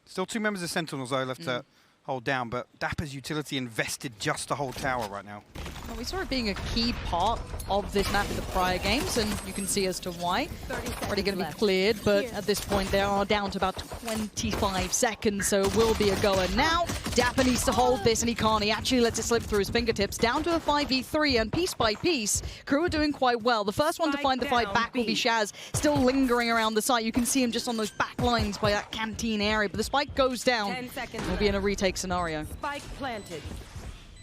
Still 2 members of Sentinels though left to hold down, but Dapper's utility invested just to hold tower right now. Well, we saw it being a key part of this map in the prior games, and you can see as to why. Already going to be cleared, but at this point they are down to about 25 seconds, so it will be a goer now. Dapper needs to hold this, and he can't. He actually lets it slip through his fingertips. Down to a 5v3, and piece by piece, KRU are doing quite well. The first one to find the fight back will be Shaz, still lingering around the site. You can see him just on those back lines by that canteen area, but the spike goes down. 10 seconds. We'll be in a retake scenario. Spike planted.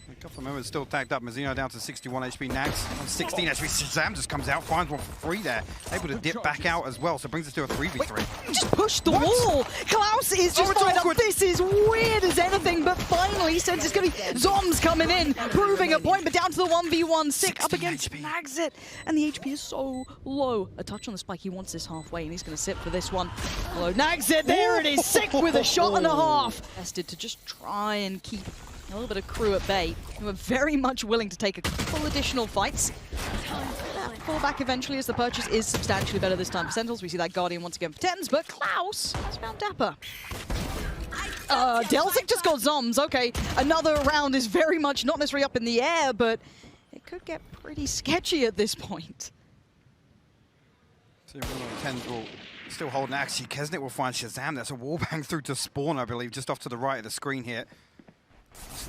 A couple of members still tagged up. Mazzino down to 61 HP. Nags on 16 HP. Shazam just comes out, finds one for free there. Able to dip back out as well, so brings us to a 3v3. He just pushed the wall. Klaus is just fired up. This is weird as anything, but finally, since it's going to be Zoms coming in, proving a point, but down to the 1v1. Sick up against Nagsit, and the HP is so low. A touch on the spike. He wants this halfway, and he's going to sit for this one. Hello, Nagsit. There it is. Sick with a shot and a half. Tested to just try and keep a little bit of KRU at bay, who are very much willing to take a couple additional fights. Fall back eventually as the purchase is substantially better this time for Sentinels. We see that Guardian once again for tenz, but Klaus has found Dapper. Delzik just got Zoms. Okay, another round is very much not necessarily up in the air, but it could get pretty sketchy at this point. So tenz will still holding. Actually, Kesnet will find Shazam. That's a wallbang through to spawn, I believe, just off to the right of the screen here.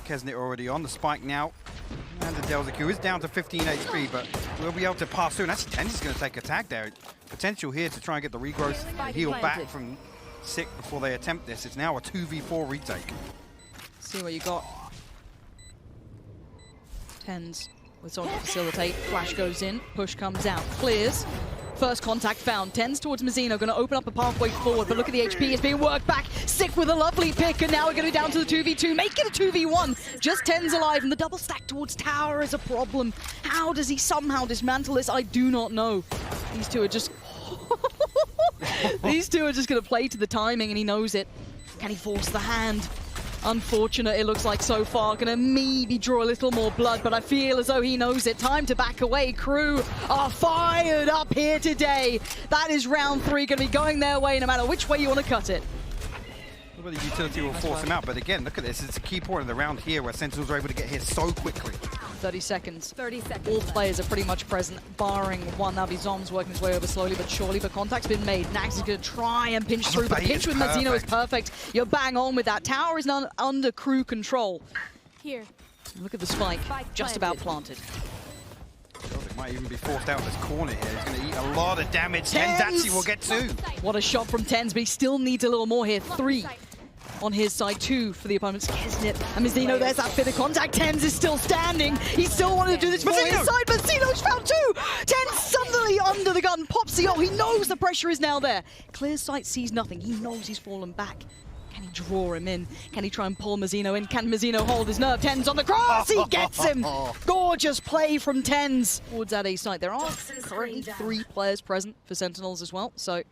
Kesnet already on the spike now. And the Delzik, who is down to 15 HP, but will be able to pass through. And actually, tenz is going to take a tag there. Potential here to try and get the regrowth and heal back from Sick before they attempt this. It's now a 2v4 retake. See what you got. tenz with someone to facilitate. Flash goes in, push comes out, clears. First contact found. tenz towards Mazzino, going to open up a pathway forward, but look at the HP, it's being worked back. Sick with a lovely pick, and now we're going to be down to the 2v2, make it a 2v1. Just tenz alive, and the double stack towards tower is a problem. How does he somehow dismantle this? I do not know. These two are just... These two are just going to play to the timing, and he knows it. Can he force the hand? Unfortunate, it looks like so far. Gonna maybe draw a little more blood, but I feel as though he knows it. Time to back away. KRU are fired up here today. That is round 3, gonna be going their way no matter which way you want to cut it. Well, the utility will force him out, but again, look at this. It's a key point in the round here where Sentinels are able to get here so quickly. 30 seconds. 30 seconds. All players are pretty much present, barring one. That'll be Zoms working his way over slowly but surely, but contact's been made. Nags is going to try and pinch through, but the pinch with Mazzino is perfect. You're bang on with that. Tower is now under KRU control. Here. Look at the spike just about planted. It might even be forced out of this corner here. He's going to eat a lot of damage. tenz actually will get 2. What a shot from tenz, but he still needs a little more here. 3 on his side, 2 for the opponent's Kesnet. And Mazzino, there's that bit of contact. tenz is still standing. He still wanted to do this for his side. Mazzino's found 2. tenz suddenly under the gun, pops the ult. He knows the pressure is now there. Clears sight, sees nothing. He knows he's fallen back. Can he draw him in? Can he try and pull Mazzino in? Can Mazzino hold his nerve? tenz on the cross. He gets him. Gorgeous play from tenz towards that A site. There are currently 3 players present for Sentinels as well, so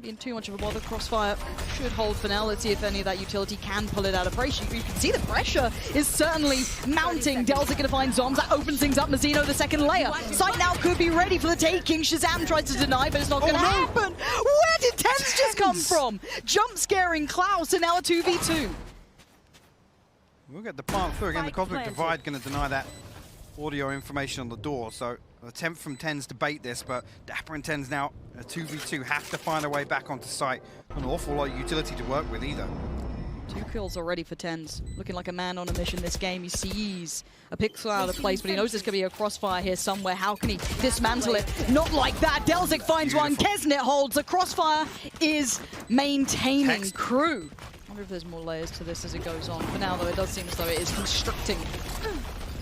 being too much of a bother. Crossfire should hold for now. Let's see if any of that utility can pull it out of pressure. You can see the pressure is certainly mounting. Delzik going to find Zoms. That opens things up. Mazzino, the second layer. Sight now could be ready for the taking. Shazam tries to deny, but it's not going to happen. Where did tenz just come from? Jump scaring Klaus, and now a 2v2. We'll get the plant through. Again, the Cosmic Divide going to deny that audio information on the door, so an attempt from tenz to bait this, but Dapper and tenz now a 2v2 have to find a way back onto site. An awful lot of utility to work with either. 2 kills already for tenz. Looking like a man on a mission this game. He sees a pixel out of place, but he knows there's going to be a crossfire here somewhere. How can he dismantle it? Not like that. Delzik finds one. Kesnet holds. The crossfire is maintaining KRU. I wonder if there's more layers to this as it goes on. For now, though, it does seem as though it is constricting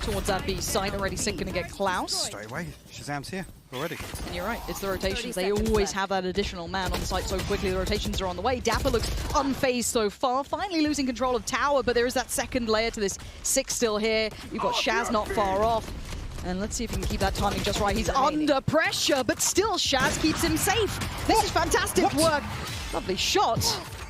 towards that B site. Already Sick going to get Klaus. Straight away. Shazam's here already. And you're right, it's the rotations. They always have that additional man on the site so quickly. The rotations are on the way. Dapper looks unfazed so far, finally losing control of tower, but there is that second layer to this. Sick still here. You've got Shaz not far off. And let's see if he can keep that timing just right. He's under pressure, but still Shaz keeps him safe. This is fantastic work. Lovely shot,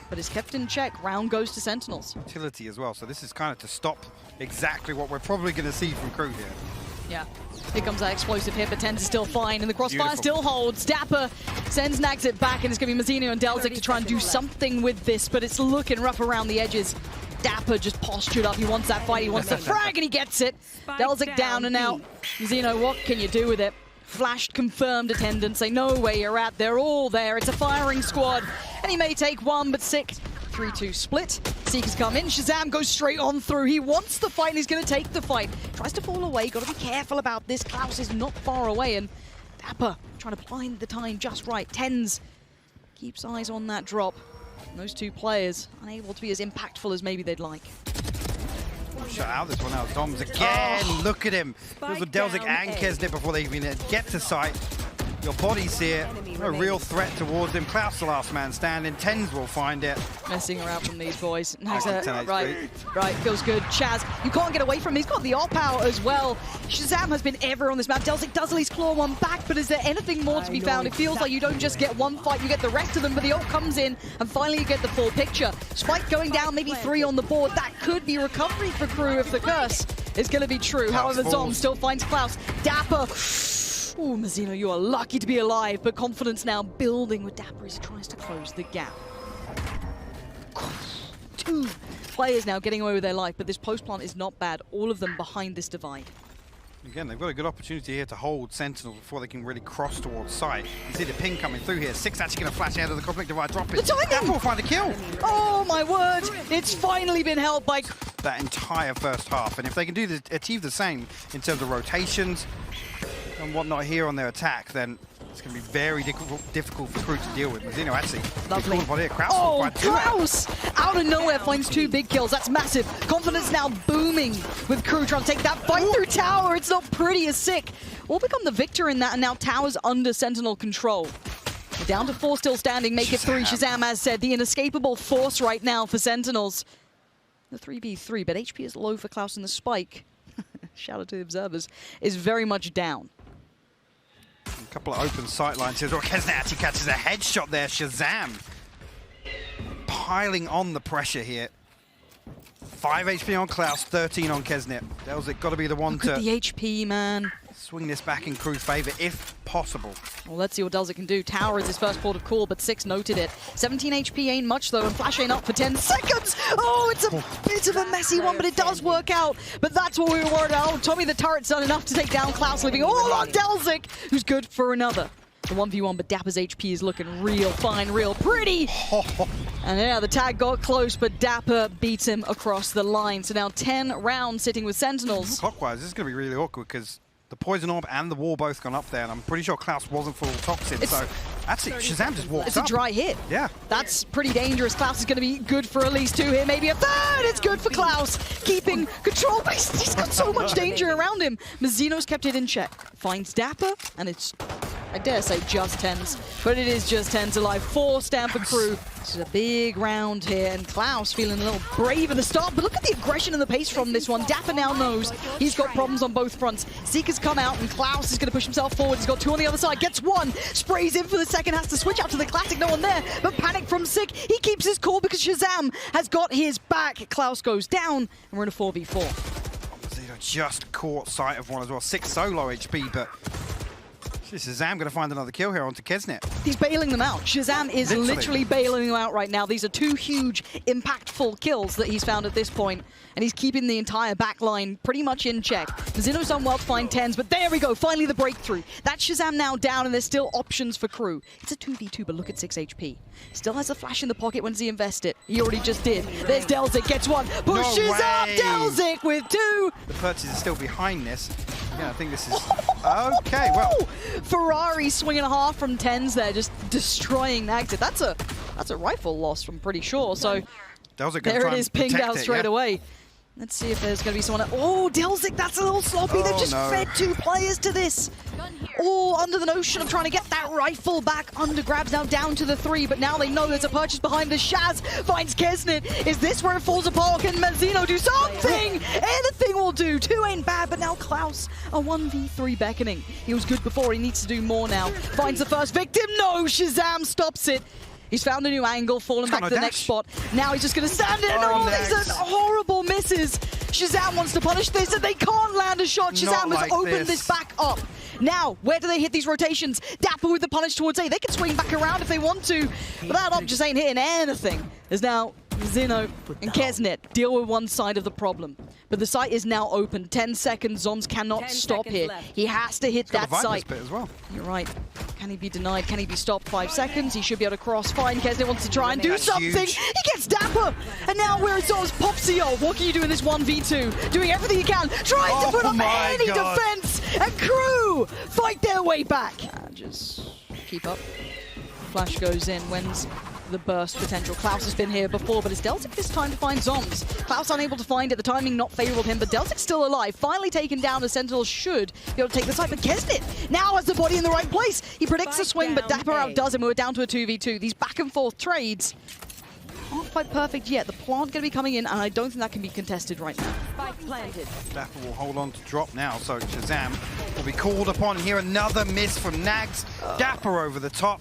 but it's kept in check. Round goes to Sentinels. Utility as well, so this is kind of to stop exactly what we're probably going to see from KRU here. Yeah. Here comes that explosive hit, but tenz is still fine, and the crossfire still holds. Dapper sends nags it back, and it's going to be Mazzino and delzik to try and do something with this, but it's looking rough around the edges. Dapper just postured up. He wants that fight. He wants the frag, and he gets it. delzik down and out. Mazzino, what can you do with it? Flashed confirmed attendance. They know where you're at. They're all there. It's a firing squad, and he may take one, but 6. 3-2 split. Seekers come in. Shazam goes straight on through. He wants the fight, and he's going to take the fight. Tries to fall away. Got to be careful about this. Klaus is not far away, and Dapper trying to find the time just right. tenz keeps eyes on that drop. And those two players unable to be as impactful as maybe they'd like. Shut out this one out. Doms again. Oh. Look at him. It was delzik and Kesnet before they even get to sight. Your body's here, a real threat towards him. Klaus the last man standing, tenz will find it. Messing around from these boys. Right, feels good. Chaz, you can't get away from him. He's got the op out as well. Shazam has been everywhere on this map. delzik does at least claw one back, but is there anything more to be found? It feels like you don't just get one fight, you get the rest of them, but the ult comes in, and finally you get the full picture. Spike going down, maybe 3 on the board. That could be recovery for KRU if the curse is going to be true. However, Zom still finds Klaus. Dapper. Ooh, Mazzino, you are lucky to be alive, but confidence now building with Dapper as he tries to close the gap. 2 players now getting away with their life, but this post plant is not bad. All of them behind this divide. Again, they've got a good opportunity here to hold Sentinels before they can really cross towards sight. You see the ping coming through here. 6 actually going to flash out of the conflict divide, drop it. Dapper will find a kill. Oh my word! It's finally been held by that entire first half, and if they can do achieve the same in terms of rotations and whatnot here on their attack, then it's going to be very difficult for KRU to deal with. Mazzino actually. Lovely. Here. Klaus oh, Klaus! Out of nowhere finds 2 big kills. That's massive. Confidence now booming with KRU trying to take that fight through tower. It's not pretty as sick. We'll become the victor in that, and now tower's under Sentinel control. We're down to 4 still standing. Make it 3. Shazam, as said, the inescapable force right now for Sentinels. The 3v3, but HP is low for Klaus, and the spike, shout out to the observers, is very much down. A couple of open sight lines here. Kesnet actually catches a headshot there. Shazam piling on the pressure here. 5 HP on Klaus, 13 on Kesnet. delzik got to be the one to the HP, man. Swing this back in KRU's favor if possible. Well, let's see what delzik can do. Tower is his first port of call, but 6 noted it. 17 HP ain't much though, and Flash ain't up for 10 seconds. Oh, it's a bit of a messy one, but it does work out. But that's what we were worried about. Oh, Tommy the turret's done enough to take down Klaus, leaving all on delzik, who's good for another. The 1v1, but Dapper's HP is looking real fine, real pretty. And yeah, the tag got close, but Dapper beats him across the line. So now 10 rounds sitting with Sentinels. Clockwise, this is going to be really awkward because the poison orb and the wall both gone up there, and I'm pretty sure Klaus wasn't full toxin, so actually Shazam just walks up. It's a dry hit. Yeah. That's pretty dangerous. Klaus is going to be good for at least 2 here, maybe a 3rd. It's good for Klaus, keeping control. He's got so much danger around him. Mazzino's kept it in check. Finds Dapper, and it's, I dare say, just tenz, but it is just tenz alive. 4 stand for KRU. This is a big round here, and Klaus feeling a little brave at the start, but look at the aggression and the pace from this one. Dapper now knows he's got problems on both fronts. Seekers come out, and Klaus is going to push himself forward. He's got 2 on the other side, gets 1, sprays in for the second, has to switch out to the classic, no one there, but panic from Sick. He keeps his cool because Shazam has got his back. Klaus goes down, and we're in a 4v4. Mazzino just caught sight of one as well. 6 solo HP, but Shazam going to find another kill here onto Kesnet. He's bailing them out. Shazam is literally bailing them out right now. These are 2 huge, impactful kills that he's found at this point, and he's keeping the entire back line pretty much in check. Mazzino's done well to find tenz, but there we go, finally the breakthrough. That's Shazam now down, and there's still options for KRU. It's a 2v2, but look at 6 HP. Still has a flash in the pocket. When does he invest it? He already just did. There's delzik, gets 1, pushes up delzik with 2. The purchase is still behind this. Yeah, I think this is okay. Well, Ferrari swinging a half from tenz there, just destroying the exit. That's a rifle loss, I'm pretty sure. So there it is, pinged out straight away. Let's see if there's going to be someone. Oh, delzik, that's a little sloppy. They've just fed 2 players to this. All under the notion of trying to get that rifle back. Under grabs now down to the 3, but now they know there's a purchase behind the Shaz. Finds Kesnet. Is this where it falls apart? Can Mazzino do something? Anything will do. 2 ain't bad, but now Klaus, a 1v3 beckoning. He was good before. He needs to do more now. Finds the first victim. No, Shazam stops it. He's found a new angle, falling back to the next spot. Now he's just going to stand in. Oh, these are horrible misses. Shazam wants to punish this, and they can't land a shot. Shazam has opened this back up. Now, where do they hit these rotations? Dapper with the punish towards A. They can swing back around if they want to, but that up just ain't hitting anything. There's now Zeno and Kesnet deal with one side of the problem. But the site is now open. 10 seconds. Zoms cannot stop here. Left. He has to hit that site. Bit as well. You're right. Can he be denied? Can he be stopped? 5 seconds. He should be able to cross. Fine. Kesnet wants to try and do something. Huge. He gets Dapper. And now we're at Zoms Popsio. What can you do in this 1v2? Doing everything you can. Trying to put up any defense. And KRU fight their way back. Just keep up. Flash goes in. When's the burst potential? Klaus has been here before, but it's Deltic this time to find Zoms. Klaus unable to find it. The timing not favorable to him, but Deltic's still alive. Finally taken down. The Sentinels should be able to take the site, but Kesnet now has the body in the right place. He predicts a swing, but Dapper outdoes him. We're down to a 2v2. These back and forth trades aren't quite perfect yet. The plant going to be coming in, and I don't think that can be contested right now. Spike planted. Dapper will hold on to drop now, so Shazam will be called upon here. Another miss from Nags. Dapper over the top.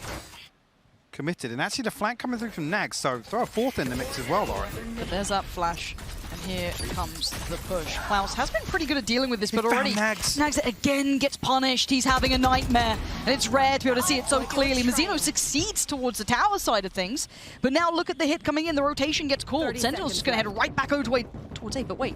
Committed, and actually the flank coming through from Nags, so throw a fourth in the mix as well, Lauren. But there's that flash, and here comes the push. Klaus has been pretty good at dealing with this, but already Nags again gets punished. He's having a nightmare, and it's rare to be able to see it so clearly. Mazzino succeeds towards the tower side of things, but now look at the hit coming in. The rotation gets called. Sentinel's just going to head right back over towards A, but wait.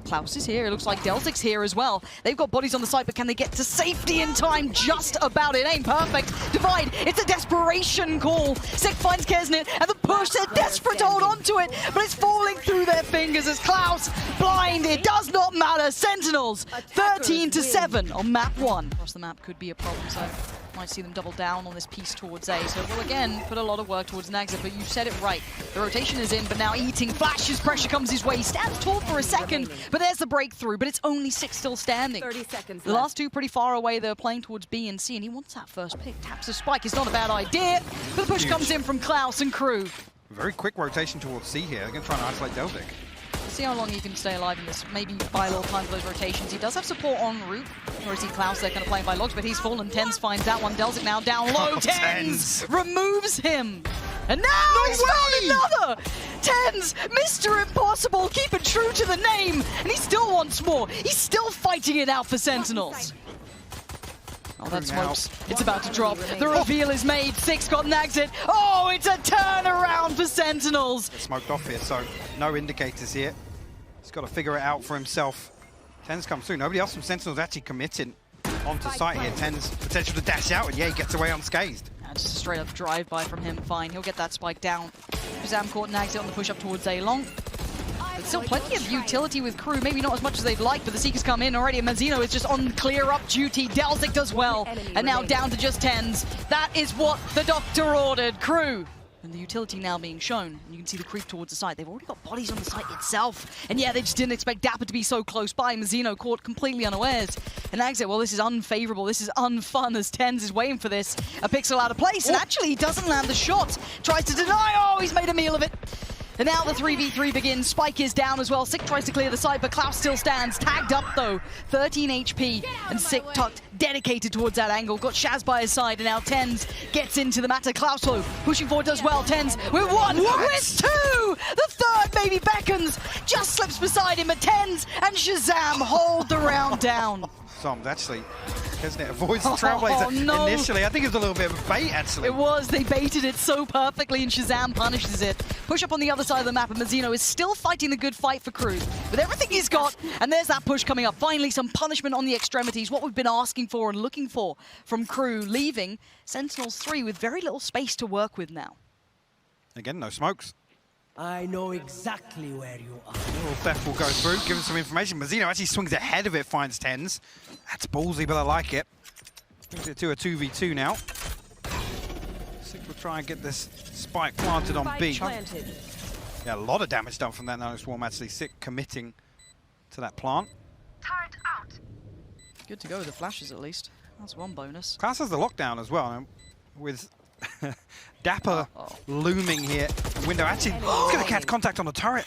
Klaus is here. It looks like Deltic's here as well. They've got bodies on the site, but can they get to safety in time? Just about. It ain't perfect. Divide. It's a desperation call. Sick finds Kesnet, and the push. They're desperate to hold on to it, but it's falling through their fingers as Klaus blind. It does not matter. Sentinels 13-7 on map 1. Across the map could be a problem, so might see them double down on this piece towards A. So we'll again put a lot of work towards Nagza, but you said it right. The rotation is in, but now eating flashes. Pressure comes his way. He stands tall for a second, but there's the breakthrough. But it's only 6 still standing. 30 seconds The last two pretty far away. They're playing towards B and C, and he wants that first pick. Taps a spike. It's not a bad idea, but the push comes in from Klaus and KRU. Very quick rotation towards C here. They're going to try and isolate Delvic. See how long he can stay alive in this. Maybe buy a little time for those rotations. He does have support en route. Or is he Klaus? They're kind of playing by logs, but he's fallen. Tenz finds that one. Delzik now down low. Tenz removes him. And now he's found another! Tenz, Mr. Impossible, keeping true to the name. And he still wants more. He's still fighting it out for Sentinels. Oh, that smokes. It's about to drop. The reveal is made. 6 got nags it. Oh, it's a turnaround for Sentinels. Smoked off here, so no indicators here. He's got to figure it out for himself. Tenz comes through. Nobody else from Sentinels actually committing onto site here. Tenz potential to dash out, and yeah, he gets away unscathed. Just a straight up drive-by from him. Fine. He'll get that spike down. Shazam caught nags it on the push up towards A long. But still plenty of utility with KRU, maybe not as much as they'd like, but the Seekers come in already, and Mazzino is just on clear-up duty. Delzik does well, and now down to just Tenz. That is what the doctor ordered. KRU. And the utility now being shown, and you can see the creep towards the site. They've already got bodies on the site itself, and yeah, they just didn't expect Dapper to be so close by. Mazzino caught completely unawares. And Exit, well, this is unfavorable, this is unfun, as Tenz is waiting for this. A pixel out of place, and actually he doesn't land the shot. Tries to deny, oh, he's made a meal of it. And now the 3v3 begins. Spike is down as well. Sick tries to clear the side, but Klaus still stands. Tagged up though. 13 HP. And Sick tucked, dedicated towards that angle. Got Shaz by his side, and now Tenz gets into the matter. Klaus though, pushing forward does well. Tenz with 1, with 2! The third maybe beckons. Just slips beside him, but Tenz and Shazam hold the round down. Zoms actually, Kesnet avoids the Trailblazer initially. I think it was a little bit of a bait, actually. It was. They baited it so perfectly, and Shazam punishes it. Push up on the other side of the map, and Mazzino is still fighting the good fight for KRU. With everything he's got, and there's that push coming up. Finally, some punishment on the extremities. What we've been asking for and looking for from KRU, leaving Sentinels 3 with very little space to work with now. Again, no smokes. I know exactly where you are. Little Theft will go through, give him some information. Mazzino actually swings ahead of it, finds Tenz. That's ballsy, but I like it. Brings it to a 2v2 now. Sick will try and get this spike planted on B. Yeah, a lot of damage done from that Nano Swarm, actually. Sick committing to that plant. Turret out. Good to go with the flashes, at least. That's one bonus. Klaus has the lockdown as well, with Dapper looming here. Window actually going to catch contact on the turret.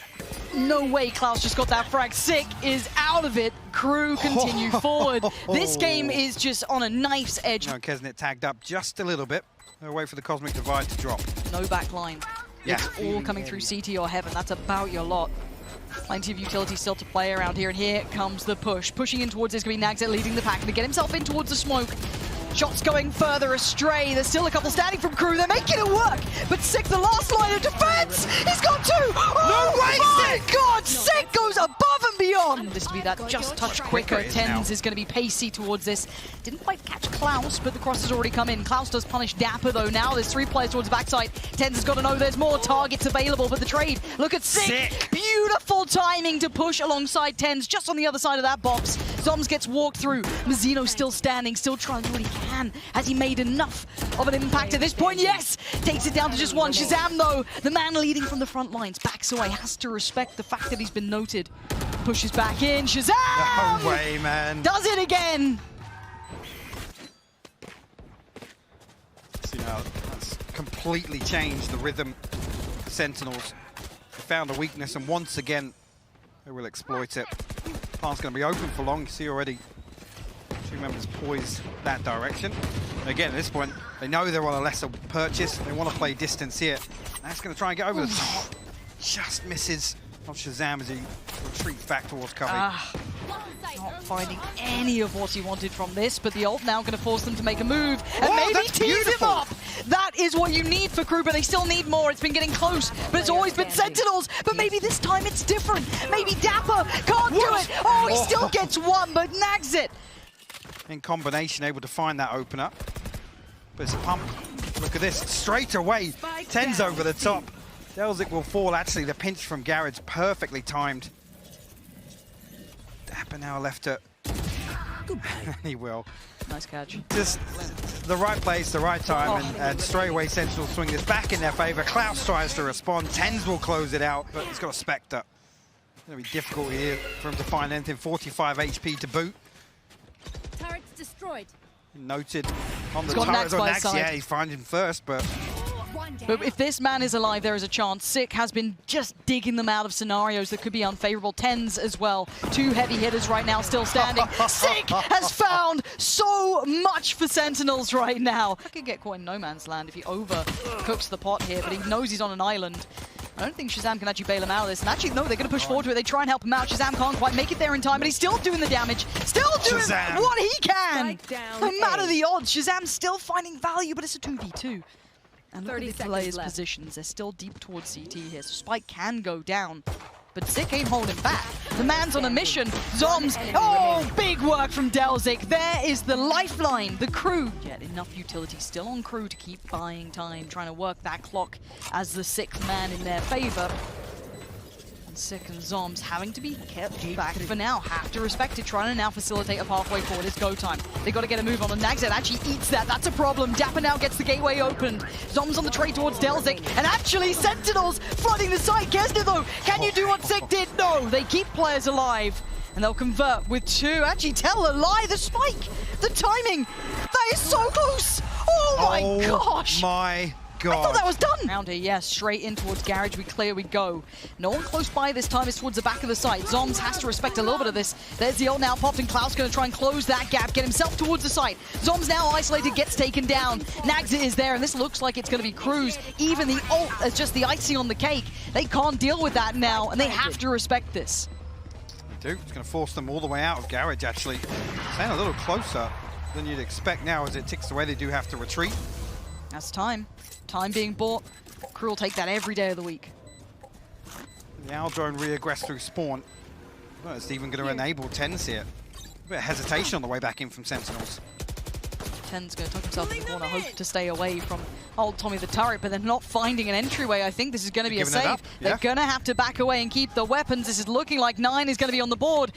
No way Klaus just got that frag. Sick is out of it. KRU continue forward. This game is just on a knife's edge. No, Kesnet tagged up just a little bit. They'll wait for the Cosmic Divide to drop. No back line. Yeah. It's all coming through CT or Heaven. That's about your lot. Plenty of utility still to play around here, and here comes the push. Pushing in towards it's going to be Nagzet leading the pack, and to get himself in towards the smoke. Shots going further astray. There's still a couple standing from KRU. They're making it work. But Sick, the last line of defense, he's got two. Oh, No way, my Sick! God, Sick goes above and beyond. This to be that just touch quicker. It is now. Tenz is going to be pacey towards this. Didn't quite catch Klaus, but the cross has already come in. Klaus does punish Dapper though. Now there's 3 players towards the backside. Tenz has got to know there's more targets available, but the trade. Look at Sick. Beautiful timing to push alongside Tenz just on the other side of that box. Zoms gets walked through. Mazzino still standing, still trying to do what he can. Has he made enough of an impact at this point? Yes! Takes it down to just one. Shazam, though, the man leading from the front lines, backs away, has to respect the fact that he's been noted. Pushes back in. Shazam! No way, man. Does it again! See now, that's completely changed the rhythm of the Sentinels. They found a weakness, and once again, they will exploit it. Plant's going to be open for long. You see already 2 members poised that direction. And again, at this point, they know they're on a lesser purchase. They want to play distance here. That's going to try and get over the top. Just misses on Shazam as he retreats back towards Covey. Not finding any of what he wanted from this, but the ult now going to force them to make a move and Oh, maybe that's tease him beautiful. up. That is what you need for KRU, but they still need more. It's been getting close, but it's always been Sentinels. But maybe this time it's different. Maybe Dapper can't do it. Oh, he still gets one, but nags it. In combination, able to find that opener. But it's a pump. Look at this. Straight away, Tenz over the top. Delzik will fall. Actually, the pinch from Garage perfectly timed. Dapper now left it. He will. Nice catch. Just the right place, the right time, and straight away Sentinel swing this back in their favor. Klaus tries to respond. Tenz will close it out, but he's got a Spectre. It's going to be difficult here for him to find anything. 45 HP to boot. Turret's destroyed. Noted on the He's got turret. Nax by his Nax, side. yeah, he's finding first, but But if this man is alive, there is a chance. Sick has been just digging them out of scenarios that could be unfavorable. Tenz as well. 2 heavy hitters right now still standing. Sick has found so much for Sentinels right now. I could get caught in no man's land if he overcooks the pot here, but he knows he's on an island. I don't think Shazam can actually bail him out of this. And actually, no, they're going to push forward to it. They try and help him out. Shazam can't quite make it there in time, but he's still doing the damage. Still doing Shazam. what he can. Strike down No matter A. the odds, Shazam's still finding value, but it's a 2v2. And look 30 at the seconds players' left. positions. They're still deep towards CT here, so Spike can go down. But Zik ain't holding back. The man's on a mission. Zoms. Oh, big work from Delzik. There is the lifeline, the KRU. Yet enough utility still on KRU to keep buying time, trying to work that clock as the 6th man in their favor. And Sick and Zoms having to be kept back for now. Have to respect it, trying to now facilitate a pathway forward. It's go time. They got to get a move on. And Nagzet actually eats that. That's a problem. Dapper now gets the gateway opened. Zoms on the trade towards Delzik. And actually, Sentinels flooding the site. Kesner, though, can you do what Sick did? No, they keep players alive. And they'll convert with 2. Actually, tell a lie. The spike, the timing, that is so close. Oh my gosh. my I thought God. that was done! Round here, yes, straight in towards Garage, we clear, we go. No one close by this time, it's towards the back of the site. Zoms has to respect a little bit of this. There's the ult now popped, and Klaus gonna try and close that gap, get himself towards the site. Zoms now isolated, gets taken down. Nagzit is there, and this looks like it's gonna be KRU's. Even the ult is just the icing on the cake. They can't deal with that now, and they have to respect this. They do. It's going to force them all the way out of Garage, actually. Staying a little closer than you'd expect now as it ticks away. They do have to retreat. That's time. Time being bought. KRU will take that every day of the week. The Owl drone reaggress through spawn. Well, it's even going to enable Tenz here. A bit of hesitation on the way back in from Sentinels. Tenz going to tuck himself in the corner, hope to stay away from old Tommy the turret, but they're not finding an entryway. I think this is going to be a Giving it save. up, yeah. They're going to have to back away and keep the weapons. This is looking like 9 is going to be on the board.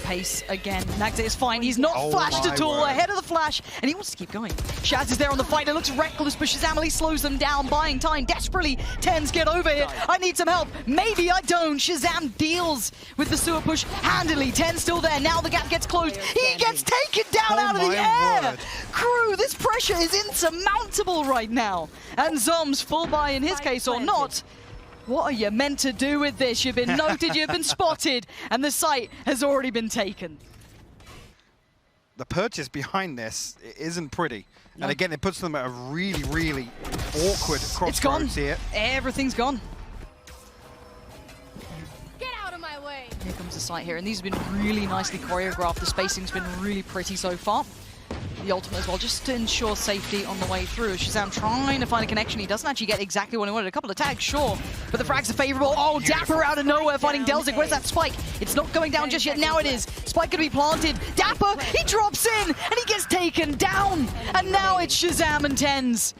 Pace again. Nagzet is fine. He's not flashed my at all. word. Ahead of the flash, and he wants to keep going. Shaz is there on the fight. It looks reckless, but Shazam slows them down, buying time desperately. Tenz, get over here. I need some help. Maybe I don't. Shazam deals with the sewer push handily. Tenz still there. Now the gap gets closed. He gets taken down out of the my air. word. KRU, this pressure is insurmountable right now. And Zoms full buy in his case or not. What are you meant to do with this? You've been noted, you've been spotted, and the site has already been taken. The purchase behind this isn't pretty. No. And again, it puts them at a really, really awkward It's gone. crossroads here. Everything's gone. way. Here comes the sight here, and these have been really nicely choreographed. The spacing's been really pretty so far. The ultimate as well, just to ensure safety on the way through. Shazam trying to find a connection. He doesn't actually get exactly what he wanted. A couple of tags, sure, but the frags are favorable. Oh, Dapper out of nowhere finding Delzik. Where's that spike? It's not going down just yet. Now it is. Spike gonna be planted. Dapper, he drops in, and he gets taken down. And now it's Shazam and tenz.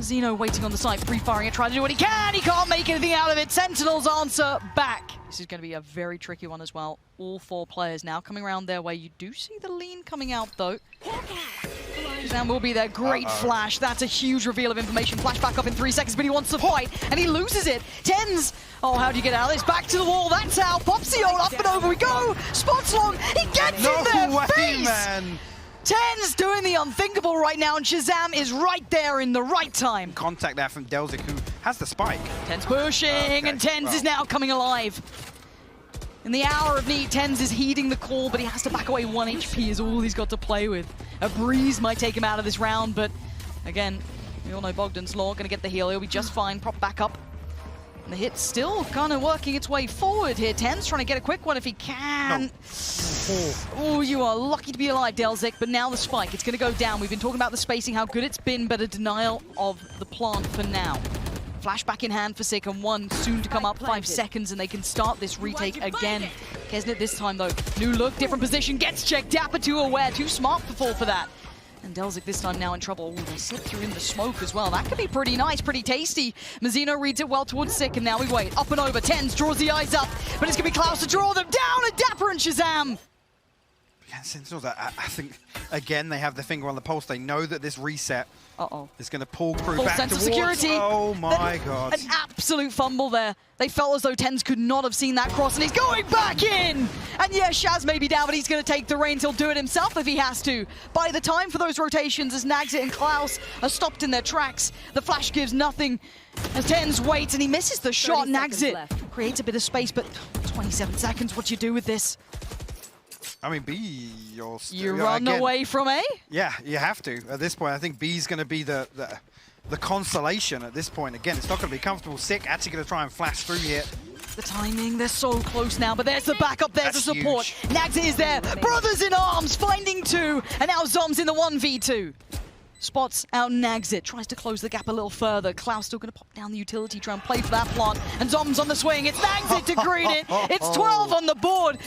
Zeno waiting on the side, pre-firing it, trying to do what he can. He can't make anything out of it. Sentinels answer back. This is going to be a very tricky one as well. All 4 players now coming around their way. You do see the lean coming out, though. Shazam will be there. Great flash. That's a huge reveal of information. Flash back up in 3 seconds, but he wants to fight, and he loses it. tenz. Oh, how do you get out of this? Back to the wall. That's how. Popsio up and over we go. Spots long. He gets in their face. Man. tenz doing the unthinkable right now, and Shazam is right there in the right time. Contact there from Delzik, who has the spike. tenz pushing, and tenz is now coming alive. In the hour of need, tenz is heeding the call, but he has to back away. 1 HP is all he's got to play with. A breeze might take him out of this round, but again, we all know Bogdan's Law, gonna get the heal. He'll be just fine, prop back up. And the hit's still kind of working its way forward here. tenz trying to get a quick one if he can. No. Oh, you are lucky to be alive, Delzik, but now the spike, it's going to go down. We've been talking about the spacing, how good it's been, but a denial of the plant for now. Flashback in hand for Sick, and 1 soon to come up, 5 seconds, and they can start this retake again. Kesnet this time, though. New look, different position, gets checked. Dapper too aware, too smart to fall for that. And Delzik this time now in trouble. Ooh, they slip through in the smoke as well. That could be pretty nice, pretty tasty. Mazzino reads it well towards Sick, and now we wait. Up and over, tenz draws the eyes up, but it's going to be Klaus to draw them down, and Dapper and Shazam. Yeah, Sentinels, I think, again, they have their finger on the pulse. They know that this reset is going to pull crew Full back sense of towards... security. Oh, my God. An absolute fumble there. They felt as though tenz could not have seen that cross, and he's going back in! And yeah, Shaz may be down, but he's going to take the reins. He'll do it himself if he has to. By the time for those rotations, as Nagzit and Klaus are stopped in their tracks, the flash gives nothing. As tenz waits, and he misses the shot. Nagzit creates a bit of space, but 27 seconds, what do you do with this? I mean, B, you run away from A? Yeah, you have to. At this point, I think B's going to be the consolation at this point. Again, it's not going to be comfortable. Sick actually going to try and flash through here. The timing, they're so close now, but there's the backup, there's That's the support. huge. Nagzit is there, brothers in arms, finding 2, and now Zom's in the 1v2. Spots out Nagzit, tries to close the gap a little further. Klaus still going to pop down the utility, try and play for that plant, and Zom's on the swing. It's Nagzit to green it. It's 12 on the board.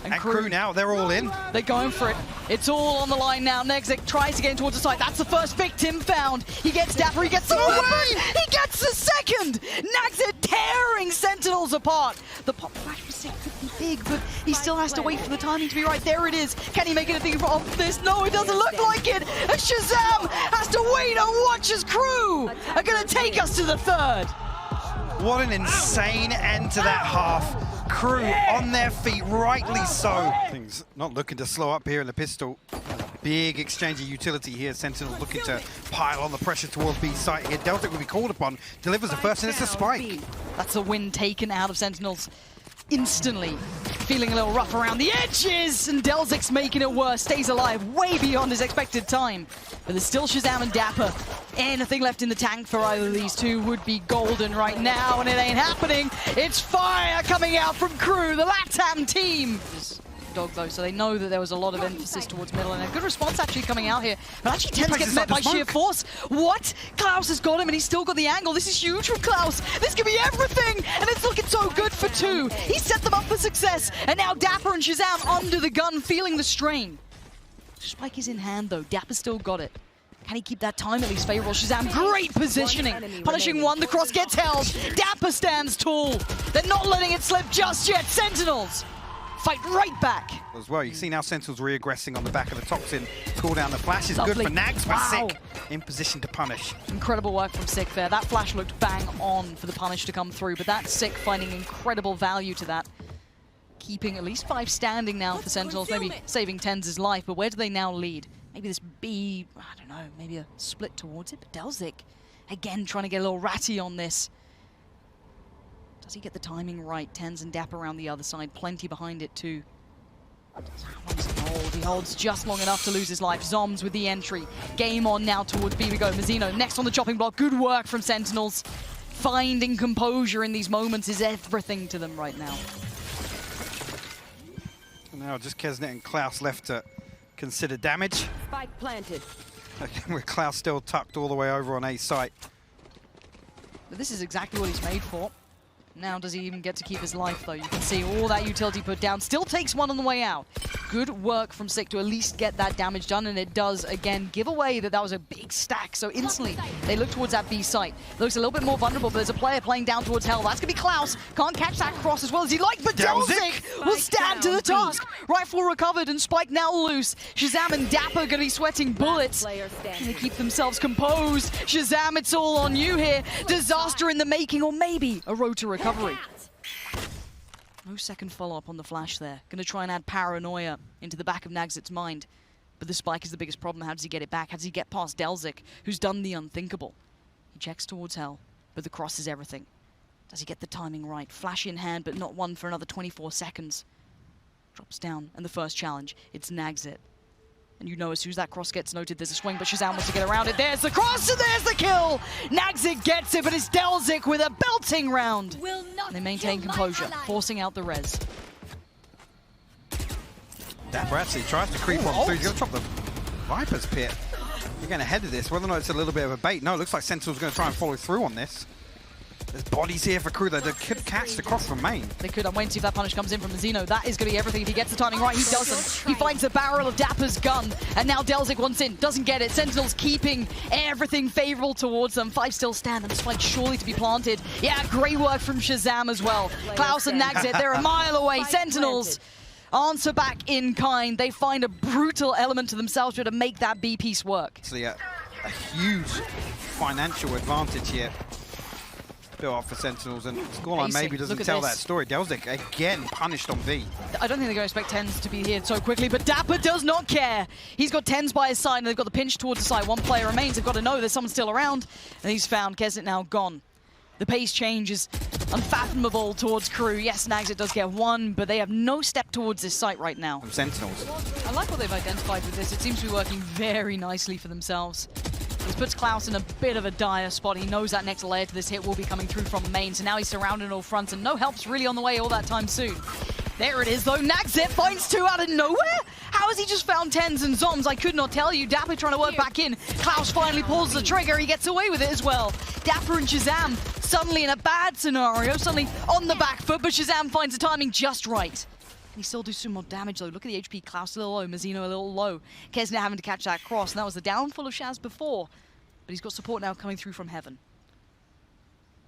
And KRU now, they're all in. They're going for it. It's all on the line now. Nagzit tries to get in towards the side. That's the first victim found. He gets Dapper, he gets the weapon. He gets the second. Nagzit tearing Sentinels apart. The pop flash for Sick could be big, but he still has to wait for the timing to be right. There it is. Can he make anything of this? No, it doesn't look like it. And Shazam has to wait and watch as KRU are going to take us to the 3rd. What an insane end to that half. KRU on their feet, rightly so. Things not looking to slow up here in the pistol. Big exchange of utility here. Sentinels looking to pile on the pressure towards B site here. Delzik will be called upon. Delivers the first, and it's a spike. That's a win taken out of Sentinels instantly. Feeling a little rough around the edges, and Delzik's making it worse. Stays alive way beyond his expected time. But there's still Shazam and Dapper. Anything left in the tank for either of these two would be golden right now, and it ain't happening. It's fire coming out from KRU, the LATAM team. Dog though, so they know that there was a lot of emphasis towards middle, and a good response actually coming out here. But actually tenz gets met by sheer force. What? Klaus has got him, and he's still got the angle. This is huge from Klaus. This could be everything, and it's looking so good for 2. He set them up for success, and now Dapper and Shazam under the gun, feeling the strain. Spike is in hand though. Dapper still got it. Can he keep that time at least favorable? Shazam, great positioning. Punishing 1, the cross gets held. Dapper stands tall. They're not letting it slip just yet. Sentinels fight right back. As well, you see now Sentinels re-aggressing on the back of the Toxin. Call down the flash is good for Nags, but Sick in position to punish. Incredible work from Sick there. That flash looked bang on for the punish to come through, but that's Sick finding incredible value to that. Keeping at least 5 standing now for Sentinels, maybe saving tenz's life, but where do they now lead? Maybe this B, I don't know, maybe a split towards it, but Delzik, again, trying to get a little ratty on this. Does he get the timing right? tenz and Dapper around the other side, plenty behind it too. How long does he hold? He holds just long enough to lose his life. Zoms with the entry. Game on now towards B we go. Mazzino next on the chopping block. Good work from Sentinels. finding composure in these moments is everything to them right now. Now just Kesnet and Klaus left to consider damage. Spike planted. Again, with Klaus still tucked all the way over on A site. But this is exactly what he's made for. Now does he even get to keep his life, though? You can see all that utility put down. Still takes one on the way out. Good work from Sick to at least get that damage done, and it does, again, give away that that was a big stack. So instantly, they look towards that B site. Looks a little bit more vulnerable, but there's a player playing down towards Hell. That's going to be Klaus. Can't catch that cross as well as he'd like, but Delzik will stand to the task. Rifle recovered, and Spike now loose. Shazam and Dapper going to be sweating bullets. And they keep themselves composed. Shazam, it's all on you here. Disaster in the making, or maybe a road to recovery. No second follow-up on the flash there. Gonna try and add paranoia into the back of Nagzit's mind. But the spike is the biggest problem. How does he get it back? How does he get past Delzik, who's done the unthinkable? He checks towards Hell, but the cross is everything. Does he get the timing right? Flash in hand, but not one for another 24 seconds. Drops down, and the first challenge, it's Nagzit. And you know as soon as that cross gets noted, there's a swing, but Shazam wants to get around it. There's the cross, and there's the kill! Nagzit gets it, but it's Delzik with a belting round. And they maintain composure, forcing out the res. Dapper actually tries to creep on through. He's going to drop the Viper's pit. You're getting ahead of this, whether or not it's a little bit of a bait. No, it looks like Sentinel's going to try and follow through on this. There's bodies here for KRU. They could catch the cross from main. They could. I'm waiting to see if that punish comes in from Zeno. That is going to be everything if he gets the timing right. He doesn't. He finds the barrel of Dapper's gun, and now Delzik wants in. Doesn't get it. Sentinels keeping everything favorable towards them. 5 still stand, and the spike surely to be planted. Yeah, great work from Shazam as well. Klaus and Nagzit, they're a mile away. Sentinels answer back in kind. They find a brutal element to themselves to make that B piece work. Actually, a huge financial advantage here. Built up for Sentinels, and scoreline maybe doesn't tell that story. Delzik again punished on B. I don't think they're going to expect Tenz to be here so quickly, but Dapper does not care. He's got Tenz by his side, and they've got the pinch towards the side. One player remains. They've got to know there's someone still around, and he's found. Kesnet now gone. The pace change is unfathomable towards KRU. Yes, Nagzit does get one, but they have no step towards this site right now. From Sentinels. I like what they've identified with this. It seems to be working very nicely for themselves. This puts Klaus in a bit of a dire spot. He knows that next layer to this hit will be coming through from main, so now he's surrounded on all fronts, and no help's really on the way all that time soon. There it is, though. Nagzit finds 2 out of nowhere? How has he just found Tenz and Zoms? I could not tell you. Dapper trying to work back in. Klaus finally pulls the trigger. He gets away with it as well. Dapper and Shazam suddenly in a bad scenario, suddenly on the back foot, but Shazam finds the timing just right. Can he still do some more damage, though? Look at the HP. Klaus a little low, Mazzino a little low. Kesnet having to catch that cross, and that was the downfall of Shaz before. But he's got support now coming through from heaven.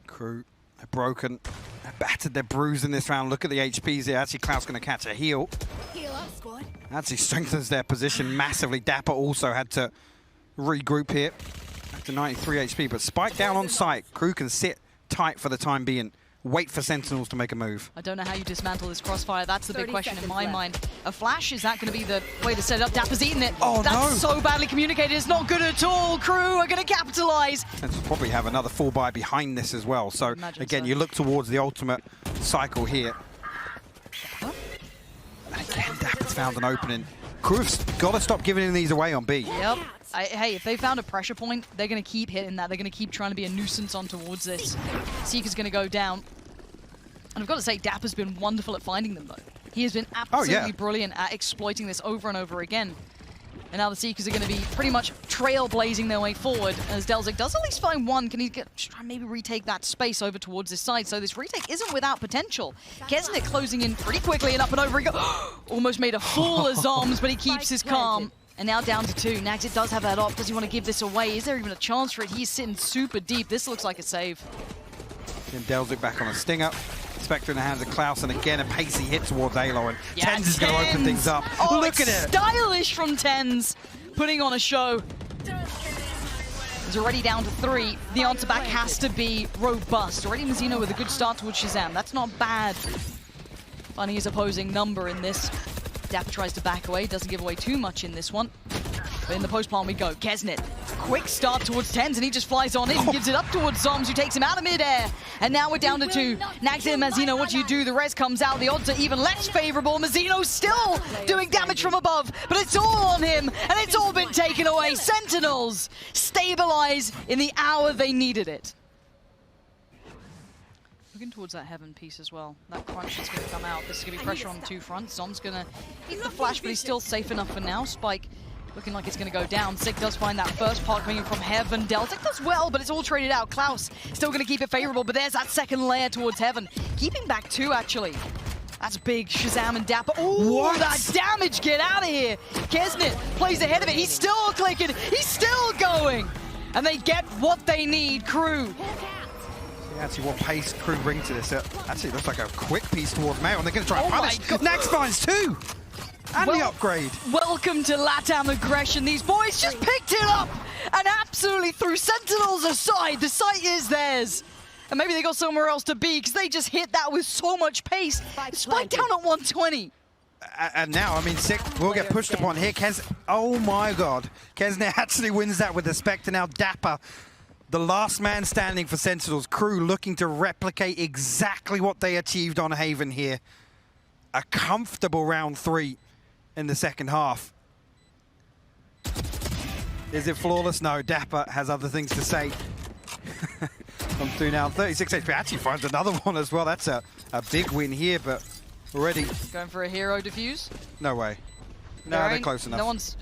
KRU, they're broken. They're battered, they're bruised in this round. Look at the HPs here. Actually, Klaus going to catch a heal. Heal up, squad. Actually strengthens their position massively. Dapper also had to regroup here. Back to 93 HP, but Spike down on site. KRU can sit tight for the time being. Wait for Sentinels to make a move. I don't know how you dismantle this crossfire. That's the big question in my mind. A flash, is that going to be the way to set it up? Dapper's eaten it. Oh, that's so badly communicated. It's not good at all. KRU are going to capitalize. Sentinels probably have another full buy behind this as well. So, again, you look towards the ultimate cycle here. And again, Dapper's found an opening. KRU's got to stop giving these away on B. Yep. Hey, if they found a pressure point, they're going to keep hitting that. They're going to keep trying to be a nuisance on towards this. Seeker's going to go down. And I've got to say, Dapper's been wonderful at finding them, though. He has been absolutely brilliant at exploiting this over and over again. And now the Seekers are going to be pretty much trailblazing their way forward, as Delzik does at least find one. Can he try and maybe retake that space over towards his side? So this retake isn't without potential. Kesnet closing in pretty quickly, and up and over he goes. Almost made a fool of Zoms, but he keeps his calm. And now down to 2. Nagzit does have that off. Does he want to give this away? Is there even a chance for it? He's sitting super deep. This looks like a save. Then Delzik back on a stinger. Spectre in the hands of Klaus, and again a pacey hit towards Alo, and Tenz is going to open things up. Oh, look at it! Stylish from Tenz, putting on a show. He's already down to 3. The answer back has to be robust. Already Mazzino with a good start towards Shazam. That's not bad. Finding his opposing number in this. Dapper tries to back away, doesn't give away too much in this one. But in the post plan we go. Kesnet, quick start towards Tenz, and he just flies on in, gives it up towards Zoms, who takes him out of midair. And now we're down to 2. Nagzit and Mazzino, what do you do? The res comes out, the odds are even less favorable. Mazzino's still doing damage from above, but it's all on him, and it's all been taken away. Sentinels stabilize in the hour they needed it. Looking towards that heaven piece as well. That crunch is going to come out. This is going to be pressure on the two fronts. Zom's going to eat the flash, but he's still safe enough for now. Spike looking like it's going to go down. Sick does find that first part coming in from heaven. Deltic does well, but it's all traded out. Klaus still going to keep it favorable, but there's that second layer towards heaven. Keeping back two, actually. That's big. Shazam and Dapper. Oh, that damage! Get out of here! Kesnit plays ahead of it. He's still clicking. He's still going. And they get what they need. KRU. Actually, what pace KRU bring to this? Actually, it looks like a quick piece towards Mail, and they're going to try and punish. Nax finds two! And the upgrade. Welcome to LATAM aggression. These boys just picked it up and absolutely threw Sentinels aside. The site is theirs. And maybe they got somewhere else to be because they just hit that with so much pace. Spike down at 120. And now, I mean, Sick will get pushed upon here. Oh my god. Kesnit actually wins that with the Spectre. Now Dapper, the last man standing for Sentinels. KRU looking to replicate exactly what they achieved on Haven here. A comfortable round 3 in the second half. Is it flawless? No, Dapper has other things to say. Comes through now, 36 HP. Actually finds another one as well. That's a big win here, but already... Going for a hero defuse? No way. No, they're close enough. No one's...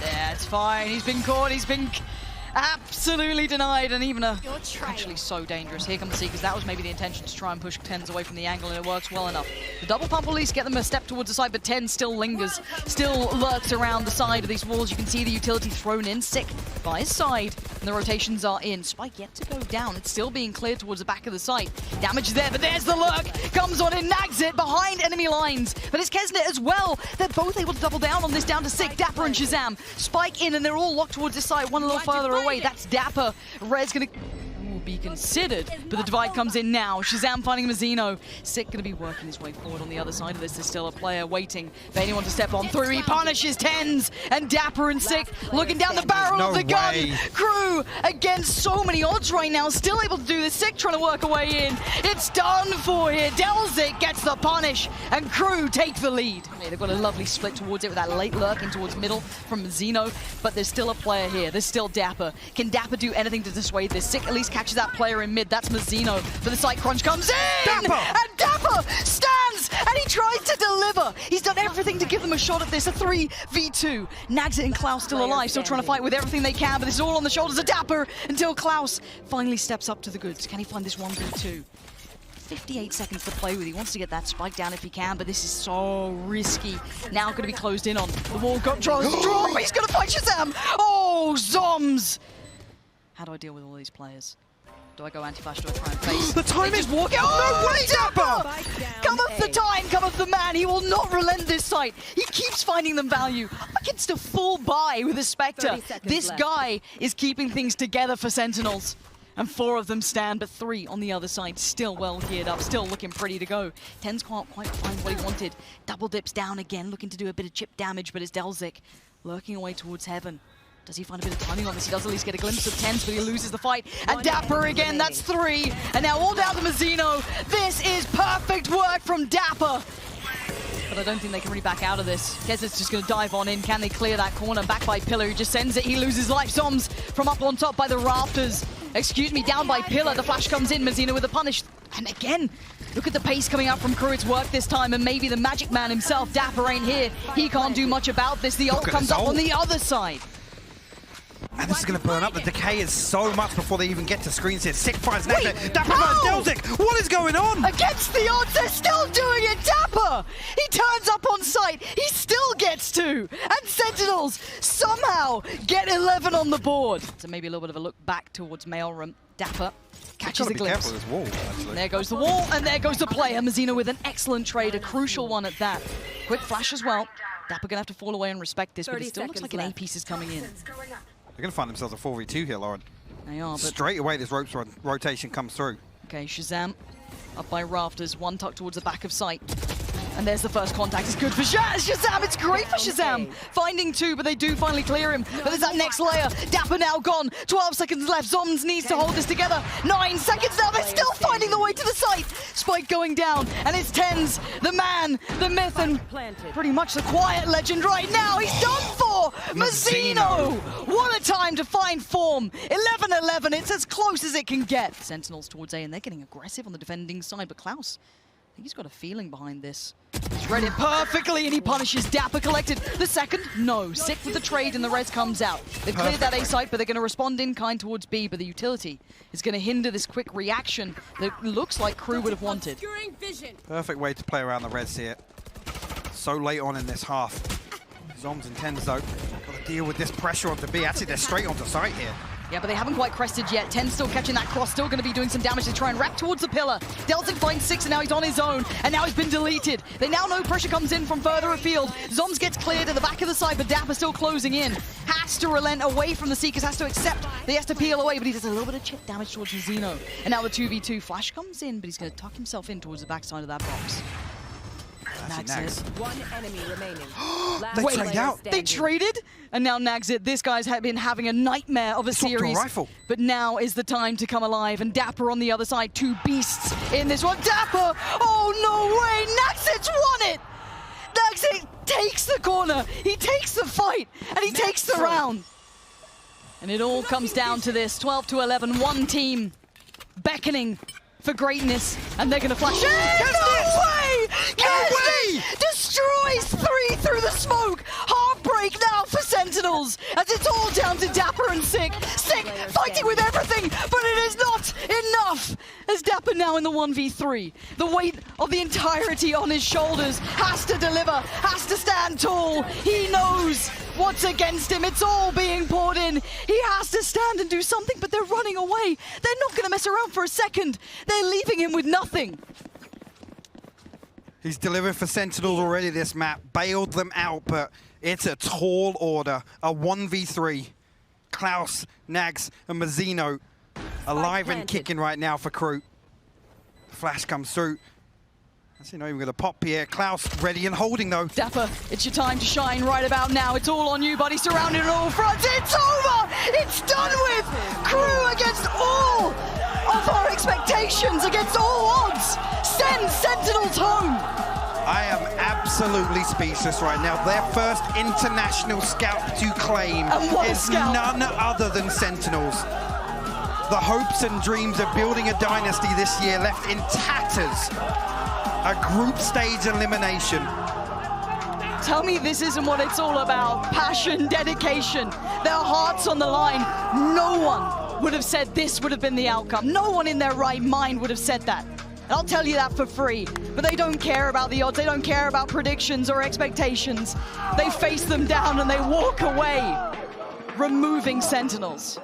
yeah, it's fine. He's been caught. He's been absolutely denied, and even actually so dangerous. Here comes the Seekers. That was maybe the intention to try and push tenz away from the angle, and it works well enough. The double pump will at least get them a step towards the side, but tenz still lingers, still lurks around the side of these walls. You can see the utility thrown in. Sick by his side, and the rotations are in. Spike yet to go down. It's still being cleared towards the back of the site. Damage is there, but there's the lurk. Comes on and nags it behind enemy lines. But it's Kesnit as well. They're both able to double down on this, down to Sick, Dapper, and Shazam. Spike in, and they're all locked towards this side, one a little further away. That's Dapper. Red's gonna be considered, but the divide comes in now. Shazam finding Mazzino. Sick gonna be working his way forward on the other side of this. There's still a player waiting for anyone to step on through. He punishes tenz, and Dapper and Sick looking down the barrel of the gun. KRU against so many odds right now, still able to do this. Sick trying to work a way in. It's done for here. Delzik gets the punish, and KRU take the lead. They've got a lovely split towards it with that late lurking towards middle from Mazzino, but there's still a player here. There's still Dapper. Can Dapper do anything to dissuade this? Sick at least catches that player in mid. That's Mazzino. But the side crunch comes in! Dapper! And Dapper stands! And he tries to deliver! He's done everything to give them a shot at this. A 3v2. Nags it and Klaus still alive, still trying to fight with everything they can, but this is all on the shoulders of Dapper until Klaus finally steps up to the goods. Can he find this 1v2? 58 seconds to play with. He wants to get that spike down if he can, but this is so risky. Now going to be closed in on. The wall got drop. He's going to fight Shazam! Oh, Zoms! How do I deal with all these players? Do I go anti-flash? Do I try and face? The timing! Just walk out! No way, Dapper! Cometh the time, cometh the man. He will not relent this site. He keeps finding them value. Against a full buy with a Spectre. This guy is keeping things together for Sentinels. And 4 of them stand, but 3 on the other side, still well geared up, still looking pretty to go. tenz can't quite find what he wanted. Double dips down again, looking to do a bit of chip damage, but it's Delzik lurking away towards heaven. Does he find a bit of timing on this? He does at least get a glimpse of tenz, but he loses the fight. And Dapper again, that's 3. And now all down to Mazzino. This is perfect work from Dapper. But I don't think they can really back out of this. Kesnit's just going to dive on in. Can they clear that corner? Back by Pillar, who just sends it. He loses life. Zoms from up on top by the rafters. Excuse me, down by Pillar. The flash comes in. Mazzino with a punish. And again, look at the pace coming out from KRU. It's worked this time. And maybe the magic man himself, Dapper, ain't here. He can't do much about this. The ult comes up on the other side. And this is going to burn up. The decay is so much before they even get to screens here. Sick finds Dapper. Dapper finds Delzik. What is going on? Against the odds, they're still doing it. Dapper! He turns up on site. He still gets 2. And Sentinels somehow get 11 on the board. So maybe a little bit of a look back towards Maelstrom. Dapper catches the glimpse. Be careful with this wall, actually. There goes the wall, and there goes the player. Mazzino with an excellent trade, a crucial one at that. Quick flash as well. Dapper going to have to fall away and respect this, but it still looks like an A-piece is coming in. They're going to find themselves a 4v2 here, Lauren. They are, but... Straight away, this ropes rotation comes through. Okay, Shazam up by rafters, one tucked towards the back of sight. And there's the first contact. It's good for Shazam. It's great for Shazam. Finding 2, but they do finally clear him. But there's that next layer. Dapper now gone. 12 seconds left. Zoms needs to hold this together. 9 seconds now. They're still finding the way to the site. Spike going down, and it's tenz, the man, the myth, and Planted. pretty much the quiet legend right now. He's done for! Mazzino! What a time to find form. 11-11, it's as close as it can get. Sentinels towards A, and they're getting aggressive on the defending side, but Klaus, I think he's got a feeling behind this. He's read it perfectly, and he punishes Dapper collected. The second, no. Sick with the trade, and the res comes out. They've cleared that A site, but they're going to respond in kind towards B, but the utility is going to hinder this quick reaction that looks like KRU would have wanted. Obscuring vision. Perfect way to play around the res here. So late on in this half. Zoms and tenz though, got to deal with this pressure onto B. Actually, they're straight onto site here. Yeah, but they haven't quite crested yet. tenz still catching that cross, still going to be doing some damage to try and wrap towards the pillar. Delsin finds 6, and now he's on his own, and now he's been deleted. They now know pressure comes in from further afield. Zoms gets cleared at the back of the side, but Dapper still closing in. Has to relent away from the Seekers, has to accept that he has to peel away, but he does a little bit of chip damage towards Mazzino. And now the 2v2. Flash comes in, but he's going to tuck himself in towards the backside of that box. Nags it. One enemy remaining. They Last trade player out. standing. They traded, and now Nags it. This guy's been having a nightmare of a Swapped to a series. rifle. But now is the time to come alive, and Dapper on the other side. 2 beasts in this one. Dapper! Oh, no way! Nagsit's won it! Nagsit takes the corner, he takes the fight, and he takes the round. And it all comes down to this. 12-11, one team beckoning for greatness, and they're going to flash. No way! way! Destroys 3 through the smoke. Heartbreak now for Sentinels, as it's all down to Dapper and Sick. Sick fighting with everything, but it is not enough. As Dapper now in the 1v3, the weight of the entirety on his shoulders, has to deliver, has to stand tall. He knows what's against him. It's all being poured in. He has to stand and do something, but they're running away. They're not going to mess around for a second. They're leaving him with nothing. He's delivered for Sentinels already this map, bailed them out, but it's a tall order. A 1v3. Klaus, Nags, and Mazzino alive and kicking right now for KRU. Flash comes through. Actually, not even going to pop here. Klaus ready and holding though. Dapper, it's your time to shine right about now. It's all on you, buddy. Surrounded on all fronts. It's over! It's done with! KRU against all of our expectations, against all odds, sends Sentinels home. I am absolutely speechless right now. Their first international scalp to claim And what a is scalp. none other than Sentinels. The hopes and dreams of building a dynasty this year left in tatters. A group stage elimination. Tell me this isn't what it's all about. Passion, dedication, their hearts on the line. No one would have said this would have been the outcome. No one in their right mind would have said that. And I'll tell you that for free. But they don't care about the odds. They don't care about predictions or expectations. They face them down and they walk away, removing Sentinels.